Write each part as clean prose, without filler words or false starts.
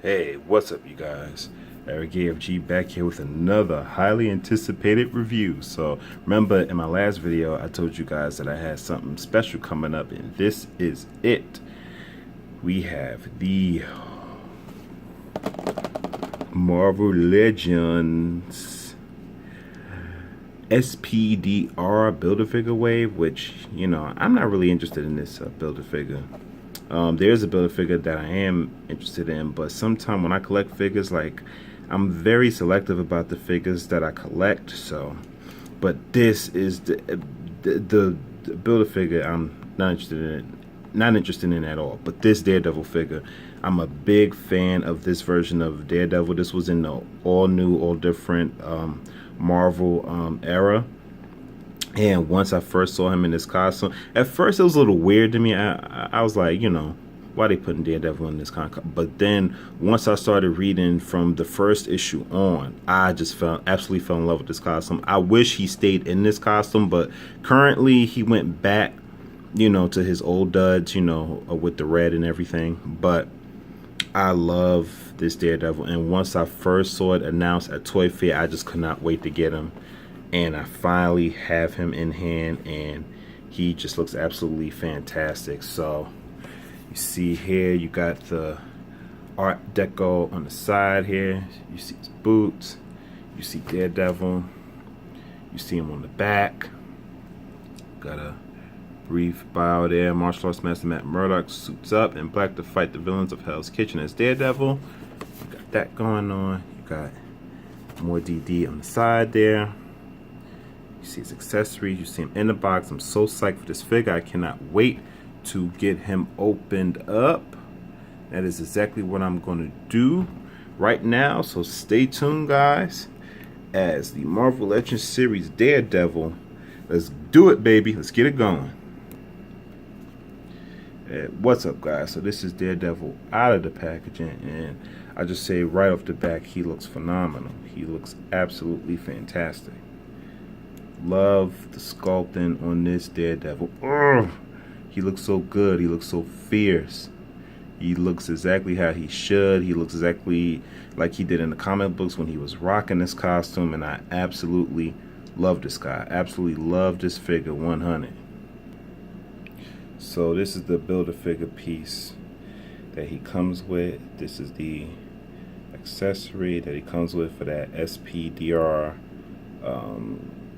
Hey, what's up, you guys? Eric AFG back here with another highly anticipated review. So, remember in my last video, I told you guys that I had something special coming up, and this is it. We have the Marvel Legends SPDR Build-A-Figure wave, which, I'm not really interested in this Build-A-Figure. There's a Build-A-Figure that I am interested in, but sometimes when I collect figures, like, I'm very selective about the figures that I collect. So, but this is the Build-A-Figure I'm not interested in at all. But this Daredevil figure, I'm a big fan of this version of Daredevil. This was in the all new, all different Marvel era. And once I first saw him in this costume, at first it was a little weird to me. I was like, why they putting Daredevil in this costume? But then once I started reading from the first issue on, I just absolutely fell in love with this costume. I wish he stayed in this costume, but currently he went back, to his old duds, with the red and everything. But I love this Daredevil, and once I first saw it announced at Toy Fair, I just could not wait to get him. And I finally have him in hand, and he just looks absolutely fantastic. So you see here, you got the Art Deco on the side here. You see his boots. You see Daredevil. You see him on the back. Got a brief bio there. Martial arts master Matt Murdock suits up in black to fight the villains of Hell's Kitchen as Daredevil. You got that going on. You got more DD on the side there. You see his accessories. You see him in the box. I'm so psyched for this figure. I cannot wait to get him opened up. That is exactly what I'm going to do right now. So stay tuned, guys, as the Marvel Legends series Daredevil. Let's do it, baby. Let's get it going. What's up, guys? So this is Daredevil out of the packaging, and I just say right off the back, he looks phenomenal. He looks absolutely fantastic. Love the sculpting on this Daredevil. Ugh. He looks so good. He looks so fierce. He looks exactly how he should. He looks exactly like he did in the comic books when he was rocking this costume, and I absolutely love this guy. Absolutely love this figure 100. So this is the Build-A-Figure piece that he comes with. This is the accessory that he comes with for that SPDR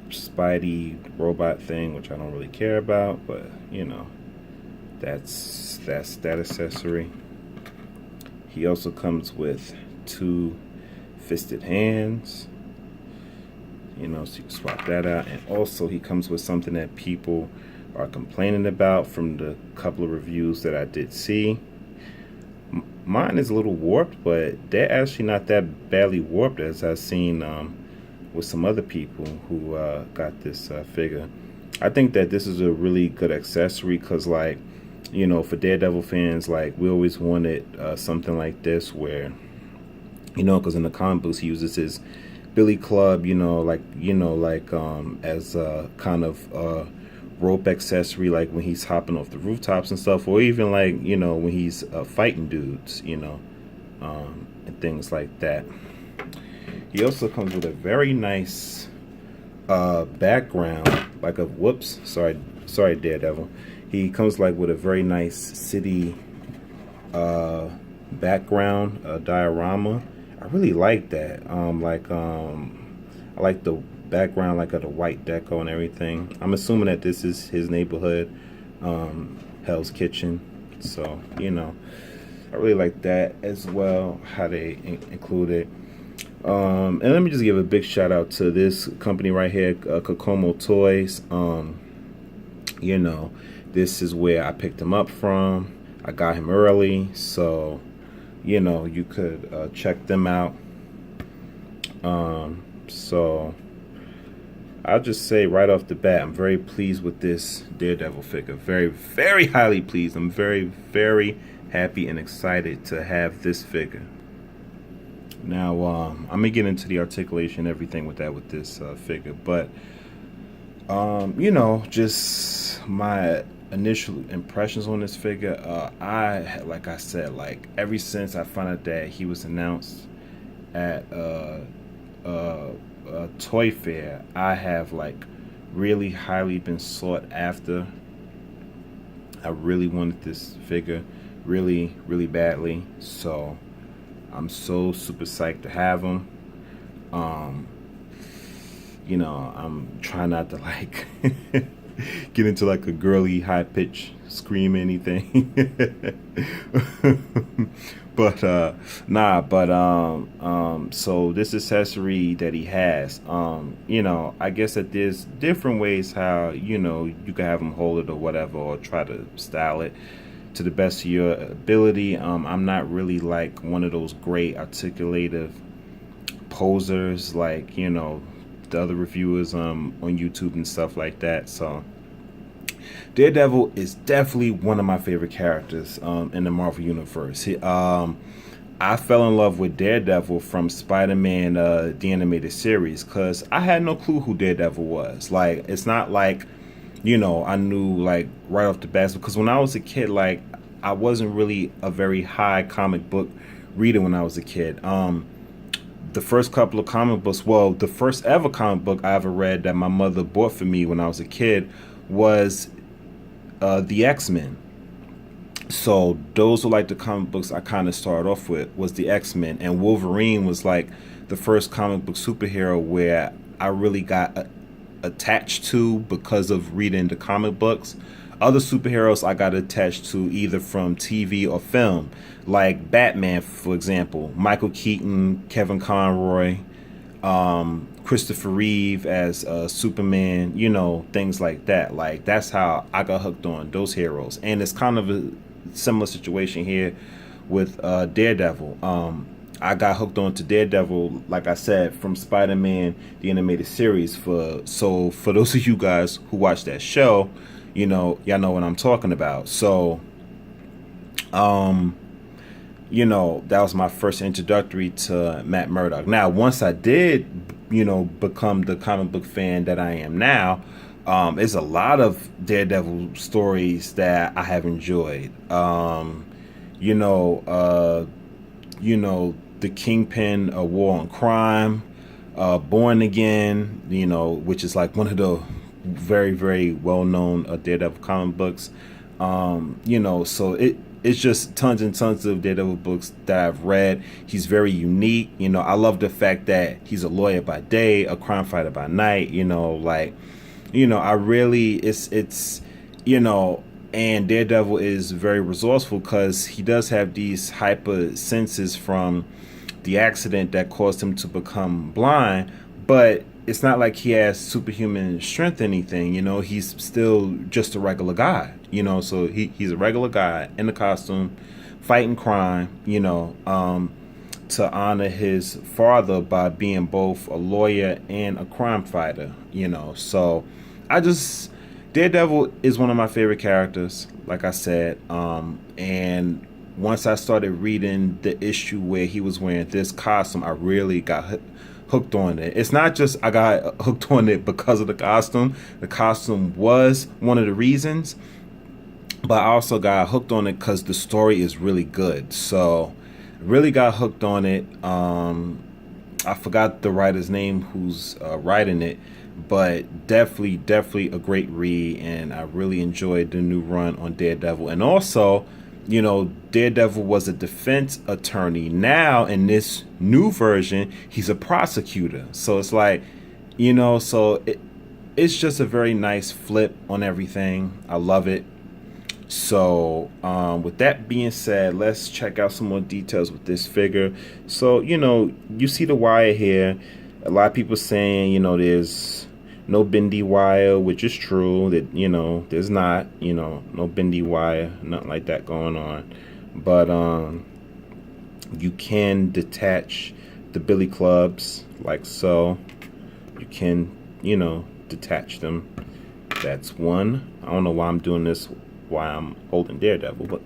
Spidey robot thing, which I don't really care about, but that's that accessory. He also comes with 2 fisted hands, so you can swap that out. And also he comes with something that people are complaining about from the couple of reviews that I did see. Mine is a little warped, but they're actually not that badly warped as I've seen with some other people who got this figure. I think that this is a really good accessory because, like, for Daredevil fans, like, we always wanted something like this where, because in the comic books he uses his billy club, as a kind of rope accessory, like when he's hopping off the rooftops and stuff, or even like when he's fighting dudes, and things like that. He also comes with a very nice background, like a sorry Daredevil. He comes like with a very nice city background diorama. I really like that. I like the background, like of the white deco and everything. I'm assuming that this is his neighborhood, Hell's Kitchen. So I really like that as well, how they include it. And let me just give a big shout out to this company right here, Kokomo Toys. This is where I picked him up from. I got him early, so you could check them out. So I'll just say right off the bat, I'm very pleased with this Daredevil figure. Very, very highly pleased. I'm very, very happy and excited to have this figure. Now, I'm gonna get into the articulation, everything with this figure, but just my initial impressions on this figure, like I said, like ever since I found out that he was announced at a toy fair, I have like really highly been sought after. I really wanted this figure really, really badly. So I'm so super psyched to have him. Um, I'm trying not to like get into like a girly high pitch scream or anything. But so this accessory that he has, I guess that there's different ways how, you can have him hold it or whatever, or try to style it to the best of your ability. I'm not really like one of those great articulative posers like, the other reviewers on YouTube and stuff like that. So Daredevil is definitely one of my favorite characters in the Marvel Universe. I fell in love with Daredevil from Spider-Man, the animated series, because I had no clue who Daredevil was. Like, it's not like, I knew like right off the bat, because when I was a kid, like, I wasn't really a very high comic book reader when I was a kid. The first couple of comic books, well, the first ever comic book I ever read that my mother bought for me when I was a kid was the X-Men. So those were like the comic books I kind of started off with, was the X-Men, and Wolverine was like the first comic book superhero where I really got attached to because of reading the comic books. Other superheroes I got attached to either from TV or film, like Batman, for example, Michael Keaton, Kevin Conroy, Christopher Reeve as Superman, things like that. Like, that's how I got hooked on those heroes. And it's kind of a similar situation here with Daredevil. I got hooked on to Daredevil, like I said, from Spider-Man, the animated series. So for those of you guys who watch that show, y'all know what I'm talking about. So, that was my first introductory to Matt Murdock. Now, once I did, become the comic book fan that I am now, there's a lot of Daredevil stories that I have enjoyed. The Kingpin, A War on Crime, Born Again, which is like one of the very, very well-known Daredevil comic books. So it's just tons and tons of Daredevil books that I've read. He's very unique. I love the fact that he's a lawyer by day, a crime fighter by night. I really, and Daredevil is very resourceful because he does have these hyper senses from the accident that caused him to become blind, but it's not like he has superhuman strength or anything. He's still just a regular guy. So he's a regular guy in a costume, fighting crime, to honor his father by being both a lawyer and a crime fighter, So Daredevil is one of my favorite characters, like I said. And once I started reading the issue where he was wearing this costume, I really got hooked on it. It's not just I got hooked on it because of the costume. The costume was one of the reasons, but I also got hooked on it because the story is really good. So really got hooked on it. I forgot the writer's name who's writing it, but definitely a great read, and I really enjoyed the new run on Daredevil. And also, Daredevil was a defense attorney. Now in this new version, he's a prosecutor. So it's like, it's just a very nice flip on everything. I love it. So with that being said, let's check out some more details with this figure. So, you see the wire here. A lot of people saying, there's no bendy wire, which is true. That, there's not, no bendy wire, nothing like that going on. But you can detach the billy clubs like so. You can, detach them. That's one. I don't know why I'm doing this while I'm holding Daredevil, but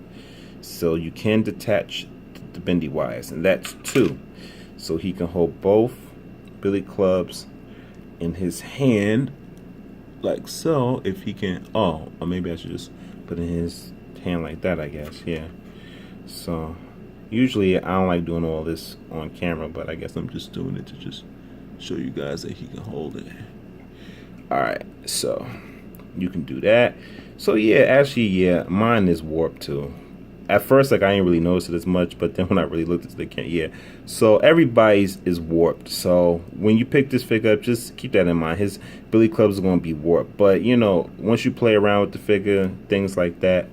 so you can detach the bendy wires, and that's two. So he can hold both billy clubs in his hand like so. If he can, or maybe I should just put in his hand like that, I guess. Yeah. So usually I don't like doing all this on camera, but I guess I'm just doing it to just show you guys that he can hold it. Alright, so you can do that. So yeah, actually, yeah, mine is warped too. At first, like, I didn't really notice it as much, but then when I really looked at the camera, yeah. So everybody's is warped. So when you pick this figure up, just keep that in mind. His billy clubs are going to be warped. But, you know, once you play around with the figure, things like that,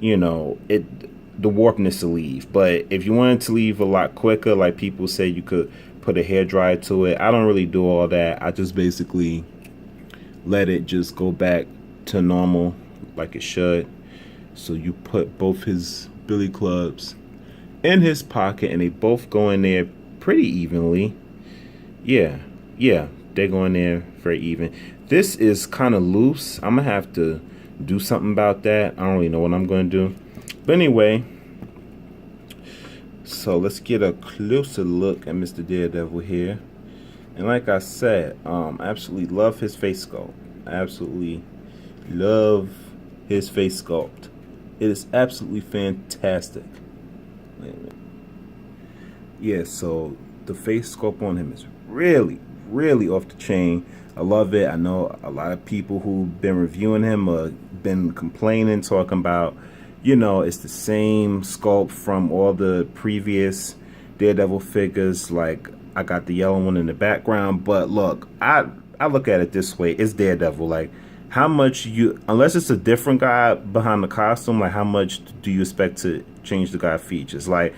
you know, the warpness will leave. But if you wanted to leave a lot quicker, like people say, you could put a hairdryer to it. I don't really do all that. I just basically let it just go back to normal like it should. So you put both his billy clubs in his pocket and they both go in there pretty evenly. Yeah, they go in there very even. This is kind of loose. I'm gonna have to do something about that. I don't really know what I'm gonna do, but anyway, so let's get a closer look at Mr. Daredevil here. And like I said, absolutely love his face sculpt. Absolutely love his face sculpt. It is absolutely fantastic. Wait a minute. Yeah, so the face sculpt on him is really, really off the chain. I love it. I know a lot of people who've been reviewing him been complaining, talking about, you know, it's the same sculpt from all the previous Daredevil figures. Like, I got the yellow one in the background, but look, I look at it this way. It's Daredevil. Like, how much unless it's a different guy behind the costume, like, how much do you expect to change the guy's features? Like,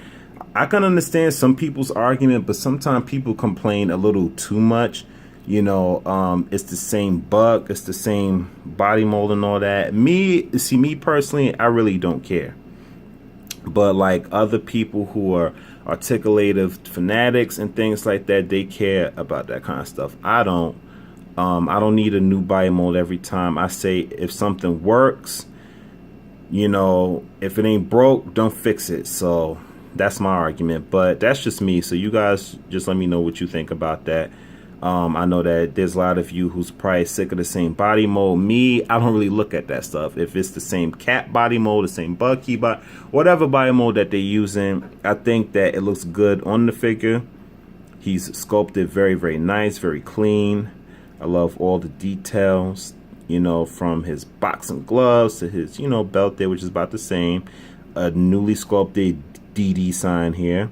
I can understand some people's argument, but sometimes people complain a little too much. You know, it's the same buck, it's the same body mold and all that. Me personally, I really don't care. But like other people who are articulative fanatics and things like that, they care about that kind of stuff. I don't need a new body mold every time. I say if something works, you know, if it ain't broke, don't fix it. So that's my argument, but that's just me. So you guys just let me know what you think about that. I know that there's a lot of you who's probably sick of the same body mold. Me, I don't really look at that stuff. If it's the same cat body mold, the same Bucky body, whatever body mold that they're using, I think that it looks good on the figure. He's sculpted very, very nice, very clean. I love all the details, you know, from his boxing gloves to his, you know, belt there, which is about the same. A newly sculpted DD sign here.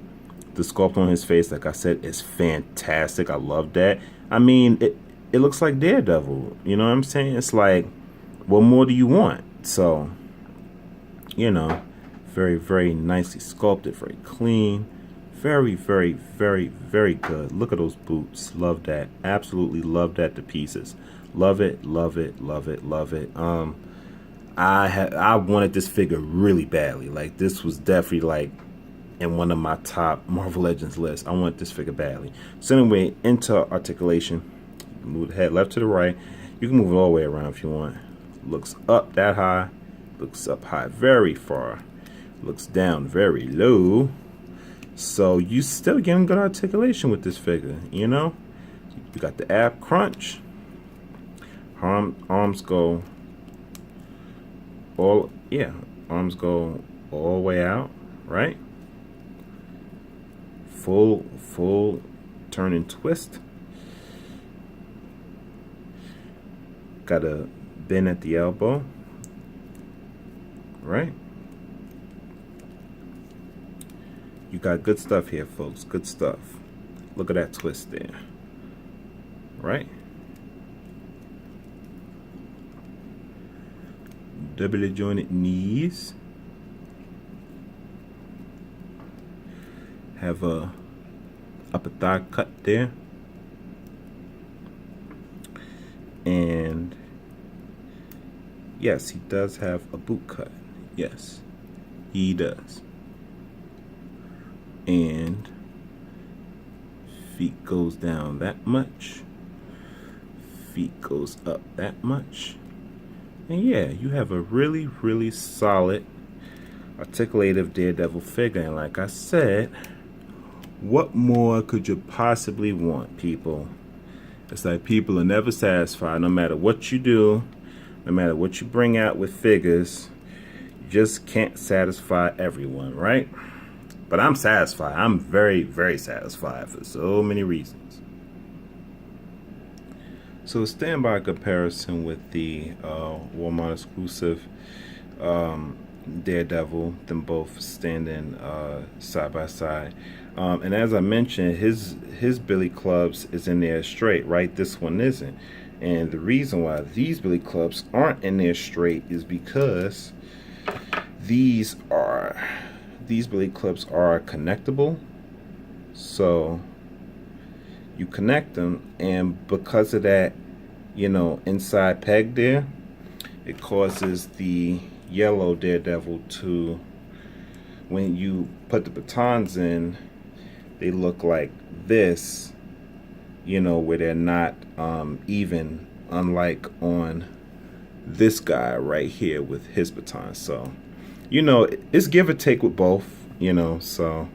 The sculpt on his face, like I said, is fantastic. I love that. I mean, it looks like Daredevil. You know what I'm saying? It's like, what more do you want? So, you know, very, very nicely sculpted, very clean. Very, very, very, very good. Look at those boots. Love that. Absolutely love that to pieces. Love it, love it, love it, love it. I wanted this figure really badly. Like, this was definitely like in one of my top Marvel Legends lists. I want this figure badly. So anyway, into articulation. Move the head left to the right. You can move it all the way around if you want. Looks up that high. Looks up high very far. Looks down very low. So you still getting good articulation with this figure, you know? You got the ab crunch. Arms go arms go all the way out, right? Full turn and twist. Got a bend at the elbow, right? You got good stuff here, folks. Good stuff. Look at that twist there, right? Doubly jointed knees. Have a upper thigh cut there, and yes, he does have a boot cut. Yes, he does. And feet goes down that much, feet goes up that much, and yeah, you have a really, really solid articulative Daredevil figure. And like I said, what more could you possibly want, people? It's like people are never satisfied. No matter what you do, no matter what you bring out with figures, just can't satisfy everyone, right? But I'm satisfied. I'm very, very satisfied for so many reasons. So stand by comparison with the Walmart exclusive Daredevil, them both standing side by side. And as I mentioned, his Billy Clubs is in there straight, right? This one isn't. And the reason why these Billy Clubs aren't in there straight is because these Billy Clubs are connectable. So you connect them, and because of that, inside peg there, it causes the yellow Daredevil to, when you put the batons in, they look like this, where they're not even, unlike on this guy right here with his baton. So, it's give or take with both, so,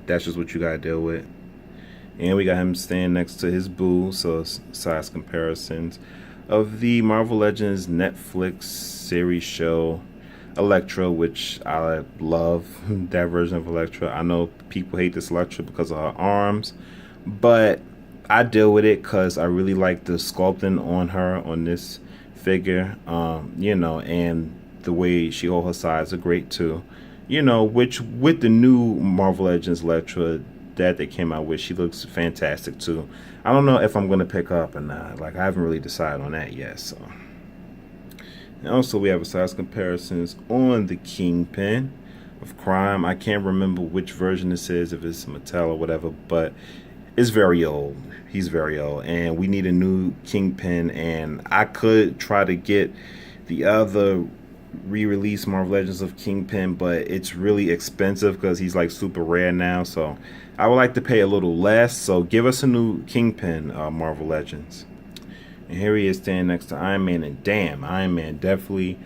that's just what you gotta deal with. And we got him standing next to his boo, so size comparisons of the Marvel Legends Netflix series show Elektra, which I love that version of Elektra. I know people hate this Elektra because of her arms, but I deal with it because I really like the sculpting on her on this figure, and the way she holds her sides are great too. Which with the new Marvel Legends Elektra that they came out with, she looks fantastic too. I don't know if I'm gonna pick up or not. Like, I haven't really decided on that yet. So, and also we have a size comparisons on the Kingpin of Crime. I can't remember which version this is, if it's Mattel or whatever, but it's very old. He's very old, and we need a new Kingpin. And I could try to get the other re-release Marvel Legends of Kingpin, but it's really expensive because he's like super rare now. So I would like to pay a little less. So give us a new Kingpin, Marvel Legends. And here he is standing next to Iron Man, and damn, Iron Man definitely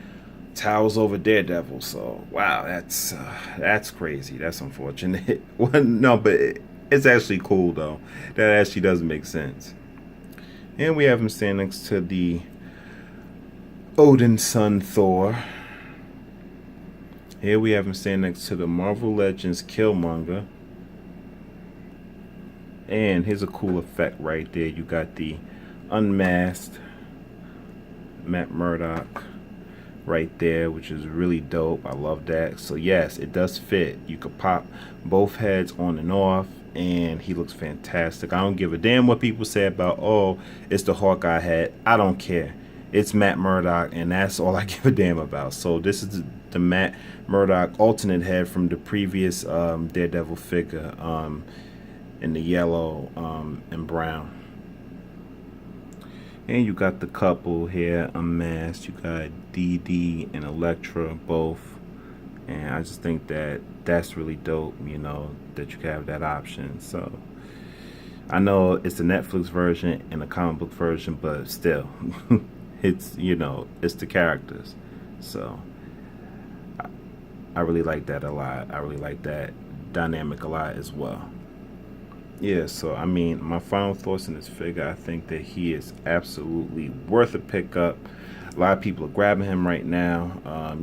towers over Daredevil. So wow, that's crazy. That's unfortunate. Well, no, but it's actually cool though. That actually does make sense. And we have him standing next to the Odin's son Thor. Here we have him standing next to the Marvel Legends Killmonger. And here's a cool effect right there. You got the unmasked Matt Murdock right there, which is really dope. I love that. So yes, it does fit. You could pop both heads on and off, and he looks fantastic. I don't give a damn what people say about, oh, it's the Hawkeye head. I don't care. It's Matt Murdock, and that's all I give a damn about. So this is the Matt Murdock alternate head from the previous Daredevil figure, in the yellow and brown. And you got the couple here unmasked. You got DD and Elektra both, and I just think that that's really dope, that you can have that option. So I know it's the Netflix version and the comic book version, but still it's it's the characters. So I really like that a lot. I really like that dynamic a lot as well. Yeah, so I mean, my final thoughts on this figure, I think that he is absolutely worth a pickup. A lot of people are grabbing him right now.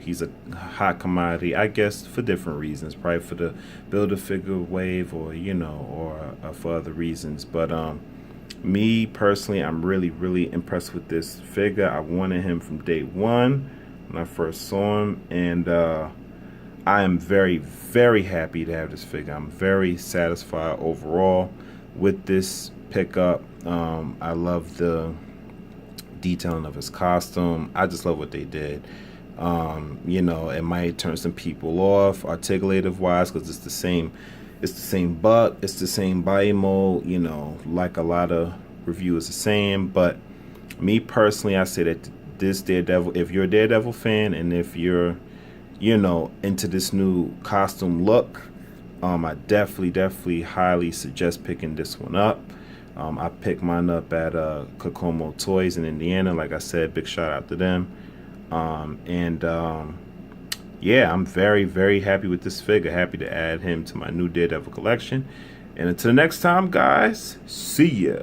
He's a hot commodity, I guess, for different reasons. Probably for the Build-A-Figure wave, or for other reasons. But me personally, I'm really, really impressed with this figure. I wanted him from day one when I first saw him, and I am very, very happy to have this figure. I'm very satisfied overall with this pickup. I love the detailing of his costume. I just love what they did. It might turn some people off articulative wise because it's the same butt, it's the same body mold, like a lot of reviewers are saying. But me personally, I say that this Daredevil, if you're a Daredevil fan and if you're into this new costume look, I definitely highly suggest picking this one up. I picked mine up at Kokomo Toys in Indiana. Like I said, big shout out to them. Yeah, I'm very, very happy with this figure. Happy to add him to my new Daredevil collection. And until next time, guys, see ya.